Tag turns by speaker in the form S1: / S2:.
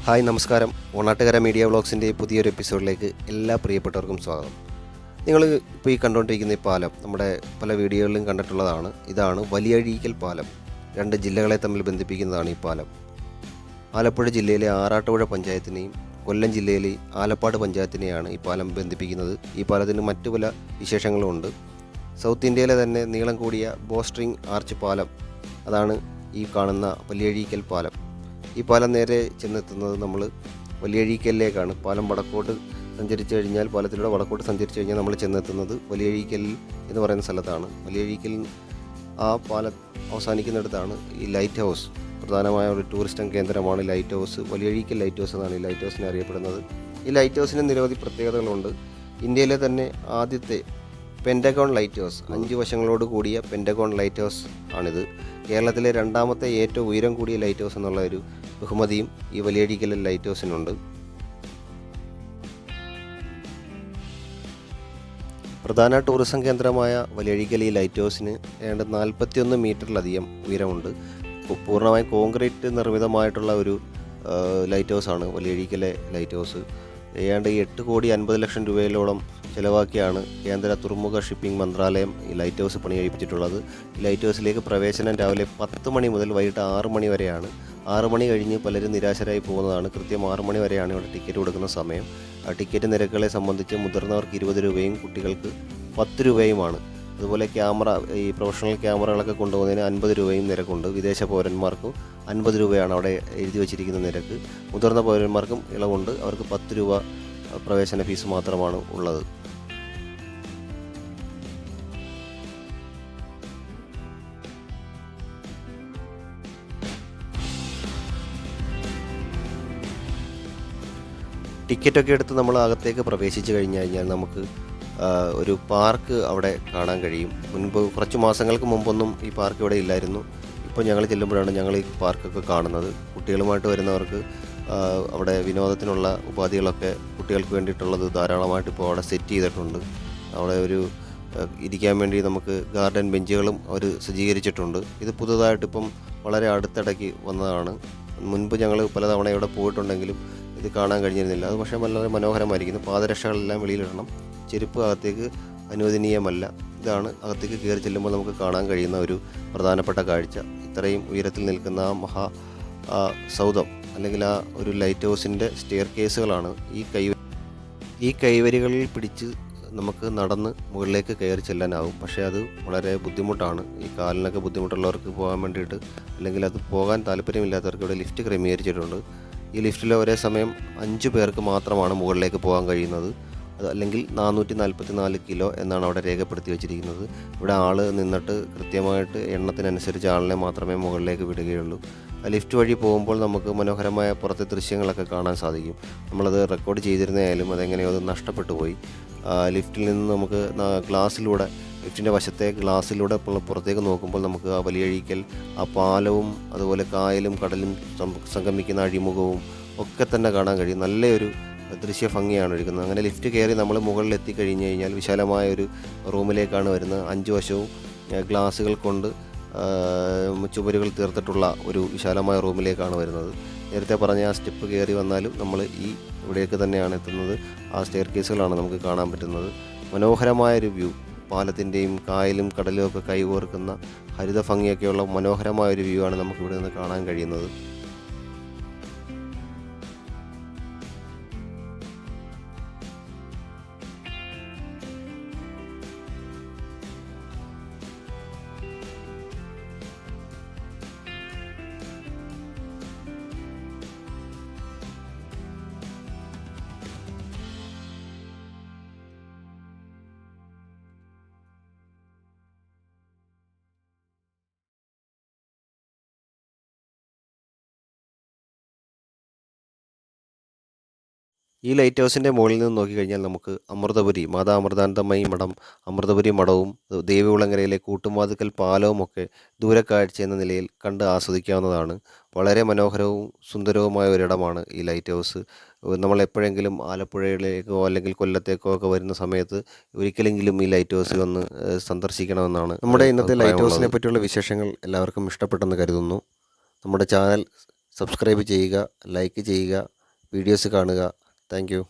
S1: Hi നമസ്കാരം. Onattukara media വ്ളോഗ്സിൻ്റെ പുതിയൊരു എപ്പിസോഡിലേക്ക് എല്ലാ പ്രിയപ്പെട്ടവർക്കും സ്വാഗതം. നിങ്ങൾ ഇപ്പോൾ ഈ കണ്ടുകൊണ്ടിരിക്കുന്ന ഈ പാലം നമ്മുടെ പല വീഡിയോകളിലും കണ്ടിട്ടുള്ളതാണ്. ഇതാണ് വലിയഴീക്കൽ പാലം. രണ്ട് ജില്ലകളെ തമ്മിൽ ബന്ധിപ്പിക്കുന്നതാണ് ഈ പാലം. ആലപ്പുഴ ജില്ലയിലെ ആറാട്ടുപുഴ പഞ്ചായത്തിനെയും കൊല്ലം ജില്ലയിലെ ആലപ്പാട് പഞ്ചായത്തിനെയാണ് ഈ പാലം ബന്ധിപ്പിക്കുന്നത്. ഈ പാലത്തിന് മറ്റു പല വിശേഷങ്ങളുമുണ്ട്. സൗത്ത് ഇന്ത്യയിലെ തന്നെ നീളം കൂടിയ ബോസ്ട്രിങ് ആർച്ച് പാലം, അതാണ് ഈ കാണുന്ന വലിയഴീക്കൽ പാലം. ഈ പാലം നേരെ ചെന്നെത്തുന്നത് നമ്മൾ വലിയഴീക്കലിലേക്കാണ്. പാലം വടക്കോട്ട് സഞ്ചരിച്ചു കഴിഞ്ഞാൽ, പാലത്തിലൂടെ വടക്കോട്ട് സഞ്ചരിച്ചു കഴിഞ്ഞാൽ നമ്മൾ ചെന്നെത്തുന്നത് വലിയഴീക്കൽ എന്ന് പറയുന്ന സ്ഥലത്താണ്. വലിയഴീക്കൽ ആ പാലം അവസാനിക്കുന്നിടത്താണ് ഈ ലൈറ്റ് ഹൗസ്. പ്രധാനമായ ഒരു ടൂറിസ്റ്റ് കേന്ദ്രമാണ് light house. Valiyazheekal light house എന്നാണ് ഈ ലൈറ്റ് ഹൗസിനെ അറിയപ്പെടുന്നത്. ഈ ലൈറ്റ് ഹൗസിന് നിരവധി പ്രത്യേകതകളുണ്ട്. ഇന്ത്യയിലെ തന്നെ ആദ്യത്തെ പെൻറ്റഗോൺ ലൈറ്റ് ഹൗസ്, 5 വശങ്ങളോട് കൂടിയ പെൻറ്റഗോൺ ലൈറ്റ് ഹൗസ് ആണിത്. കേരളത്തിലെ രണ്ടാമത്തെ ഏറ്റവും ഉയരം കൂടിയ ലൈറ്റ് ഹൗസ് എന്നുള്ള ഒരു ബഹുമതിയും ഈ വലിയഴീക്കൽ ലൈറ്റ് ഹൗസിനുണ്ട്. പ്രധാന ടൂറിസം കേന്ദ്രമായ വലിയഴീക്കൽ ഈ ലൈറ്റ് ഹൗസിന് ഏതാണ്ട് 41 മീറ്ററിലധികം ഉയരമുണ്ട്. പൂർണ്ണമായും കോൺക്രീറ്റ് നിർമ്മിതമായിട്ടുള്ള ഒരു ലൈറ്റ് ഹൗസാണ് വലിയഴീക്കലെ ലൈറ്റ് ഹൗസ്. ഏതാണ്ട് 8,50,00,000 രൂപയിലോളം ചിലവാക്കിയാണ് കേന്ദ്ര തുറമുഖ ഷിപ്പിംഗ് മന്ത്രാലയം ഈ ലൈറ്റ് ഹൗസ് പണി കഴിപ്പിച്ചിട്ടുള്ളത്. ഈ ലൈറ്റ് ഹൗസിലേക്ക് പ്രവേശനം രാവിലെ 10 മണി മുതൽ വൈകിട്ട് 6 മണി വരെയാണ്. 6 മണി കഴിഞ്ഞ് പലരും നിരാശരായി പോകുന്നതാണ്. കൃത്യം 6 മണി വരെയാണ് ഇവിടെ ടിക്കറ്റ് കൊടുക്കുന്ന സമയം. ടിക്കറ്റ് നിരക്കുകളെ സംബന്ധിച്ച് മുതിർന്നവർക്ക് 20 രൂപയും കുട്ടികൾക്ക് 10 രൂപയുമാണ്. അതുപോലെ ഈ പ്രൊഫഷണൽ ക്യാമറകളൊക്കെ കൊണ്ടുപോകുന്നതിന് 50 രൂപയും നിരക്കുണ്ട്. വിദേശ പൗരന്മാർക്കും 50 രൂപയാണ് അവിടെ എഴുതി വച്ചിരിക്കുന്ന നിരക്ക്. മുതിർന്ന പൗരന്മാർക്കും ഇളവുണ്ട്. അവർക്ക് 10 രൂപ പ്രവേശന ഫീസ് മാത്രമാണ് ഉള്ളത്. ടിക്കറ്റൊക്കെ എടുത്ത് നമ്മൾ അകത്തേക്ക് പ്രവേശിച്ച് കഴിഞ്ഞാൽ നമുക്ക് ഒരു പാർക്ക് അവിടെ കാണാൻ കഴിയും. കുറച്ച് മാസങ്ങൾക്ക് മുമ്പൊന്നും ഈ പാർക്ക് ഇവിടെ ഇല്ലായിരുന്നു. ഇപ്പോൾ ഞങ്ങൾ ചെല്ലുമ്പോഴാണ് ഞങ്ങൾ ഈ പാർക്കൊക്കെ കാണുന്നത്. കുട്ടികളുമായിട്ട് വരുന്നവർക്ക് അവിടെ വിനോദത്തിനുള്ള ഉപാധികളൊക്കെ കുട്ടികൾക്ക് വേണ്ടിയിട്ടുള്ളത് ധാരാളമായിട്ട് ഇപ്പോൾ അവിടെ സെറ്റ് ചെയ്തിട്ടുണ്ട്. അവിടെ ഒരു ഇരിക്കാൻ വേണ്ടി നമുക്ക് ഗാർഡൻ ബെഞ്ചുകളും അവർ സജ്ജീകരിച്ചിട്ടുണ്ട്. ഇത് പുതുതായിട്ടിപ്പം വളരെ അടുത്തിടയ്ക്ക് വന്നതാണ്. മുൻപ് ഞങ്ങൾ പലതവണ ഇവിടെ പോയിട്ടുണ്ടെങ്കിലും ഇത് കാണാൻ കഴിഞ്ഞിരുന്നില്ല. അത് പക്ഷേ വളരെ മനോഹരമായിരിക്കുന്നു. പാദരക്ഷകളെല്ലാം വെളിയിലിടണം. ചെരുപ്പ് അകത്തേക്ക് അനുവദനീയമല്ല. ഇതാണ് അകത്തേക്ക് കയറി ചെല്ലുമ്പോൾ നമുക്ക് കാണാൻ കഴിയുന്ന ഒരു പ്രധാനപ്പെട്ട കാഴ്ച. ഇത്രയും ഉയരത്തിൽ നിൽക്കുന്ന ആ സൗധം അല്ലെങ്കിൽ ആ ഒരു ലൈറ്റ് ഹൗസിൻ്റെ സ്റ്റെയർ കേസുകളാണ്. ഈ കൈവരികളിൽ പിടിച്ച് നമുക്ക് നടന്ന് മുകളിലേക്ക് കയറി ചെല്ലാനാവും. പക്ഷേ അത് വളരെ ബുദ്ധിമുട്ടാണ്. ഈ കാലിനൊക്കെ ബുദ്ധിമുട്ടുള്ളവർക്ക് പോകാൻ വേണ്ടിയിട്ട്, അല്ലെങ്കിൽ അത് പോകാൻ താല്പര്യമില്ലാത്തവർക്ക് ഇവിടെ ലിഫ്റ്റ് ക്രമീകരിച്ചിട്ടുണ്ട്. ഈ ലിഫ്റ്റിൽ ഒരേ സമയം 5 പേർക്ക് മാത്രമാണ് മുകളിലേക്ക് പോകാൻ കഴിയുന്നത്. അത് അല്ലെങ്കിൽ 444 കിലോ എന്നാണ് അവിടെ രേഖപ്പെടുത്തി വെച്ചിരിക്കുന്നത്. ഇവിടെ ആൾ നിന്നിട്ട് കൃത്യമായിട്ട് എണ്ണത്തിനനുസരിച്ച് ആളിനെ മാത്രമേ മുകളിലേക്ക് വിടുകയുള്ളൂ. ലിഫ്റ്റ് വഴി പോകുമ്പോൾ നമുക്ക് മനോഹരമായ പുറത്തെ ദൃശ്യങ്ങളൊക്കെ കാണാൻ സാധിക്കും. നമ്മളത് റെക്കോർഡ് ചെയ്തിരുന്നായാലും അതെങ്ങനെയോ അത് നഷ്ടപ്പെട്ടു പോയി. ലിഫ്റ്റിൽ നിന്ന് നമുക്ക് ലിഫ്റ്റിൻ്റെ വശത്തെ ഗ്ലാസ്സിലൂടെ പുറത്തേക്ക് നോക്കുമ്പോൾ നമുക്ക് ആ വലിയഴീക്കൽ, ആ പാലവും അതുപോലെ കായലും കടലും സംഗമിക്കുന്ന അഴിമുഖവും ഒക്കെ തന്നെ കാണാൻ കഴിയും. നല്ലൊരു ദൃശ്യ ഭംഗിയാണ് ഒഴുകുന്നത്. അങ്ങനെ ലിഫ്റ്റ് കയറി നമ്മൾ മുകളിൽ എത്തിക്കഴിഞ്ഞ് കഴിഞ്ഞാൽ വിശാലമായ ഒരു റൂമിലേക്കാണ് വരുന്നത്. 5 വശവും ഗ്ലാസുകൾ കൊണ്ട് ചുവരുകൾ തീർത്തിട്ടുള്ള ഒരു വിശാലമായ റൂമിലേക്കാണ് വരുന്നത്. നേരത്തെ പറഞ്ഞ ആ സ്റ്റെപ്പ് കയറി വന്നാലും നമ്മൾ ഇവിടേക്ക് തന്നെയാണ് എത്തുന്നത്. ആ സ്റ്റെയർ കേസുകളാണ് നമുക്ക് കാണാൻ പറ്റുന്നത്. മനോഹരമായൊരു വ്യൂ, പാലത്തിൻ്റെയും കായലും കടലും ഒക്കെ കൈകോർക്കുന്ന ഹരിത ഭംഗിയൊക്കെയുള്ള മനോഹരമായൊരു വ്യൂ ആണ് നമുക്കിവിടെ നിന്ന് കാണാൻ കഴിയുന്നത്. ഈ ലൈറ്റ് ഹൗസിൻ്റെ മുകളിൽ നിന്ന് നോക്കിക്കഴിഞ്ഞാൽ നമുക്ക് അമൃതപുരി, മാതാ അമൃതാനന്ദമയി മഠം, അമൃതപുരി മഠവും ദേവികുളങ്ങരയിലെ കൂട്ടുവാതുക്കൽ പാലവും ഒക്കെ ദൂരക്കാഴ്ച എന്ന നിലയിൽ കണ്ട് ആസ്വദിക്കാവുന്നതാണ്. വളരെ മനോഹരവും സുന്ദരവുമായ ഒരിടമാണ് ഈ ലൈറ്റ് ഹൗസ്. നമ്മൾ എപ്പോഴെങ്കിലും ആലപ്പുഴയിലേക്കോ അല്ലെങ്കിൽ കൊല്ലത്തേക്കോ ഒക്കെ വരുന്ന സമയത്ത് ഒരിക്കലെങ്കിലും ഈ ലൈറ്റ് ഹൗസിൽ വന്ന് സന്ദർശിക്കണമെന്നാണ് നമ്മുടെ ഇന്നത്തെ ലൈറ്റ് ഹൗസിനെ പറ്റിയുള്ള വിശേഷങ്ങൾ എല്ലാവർക്കും ഇഷ്ടപ്പെട്ടെന്ന് കരുതുന്നു. നമ്മുടെ ചാനൽ സബ്സ്ക്രൈബ് ചെയ്യുക, ലൈക്ക് ചെയ്യുക, വീഡിയോസ് കാണുക. Thank you.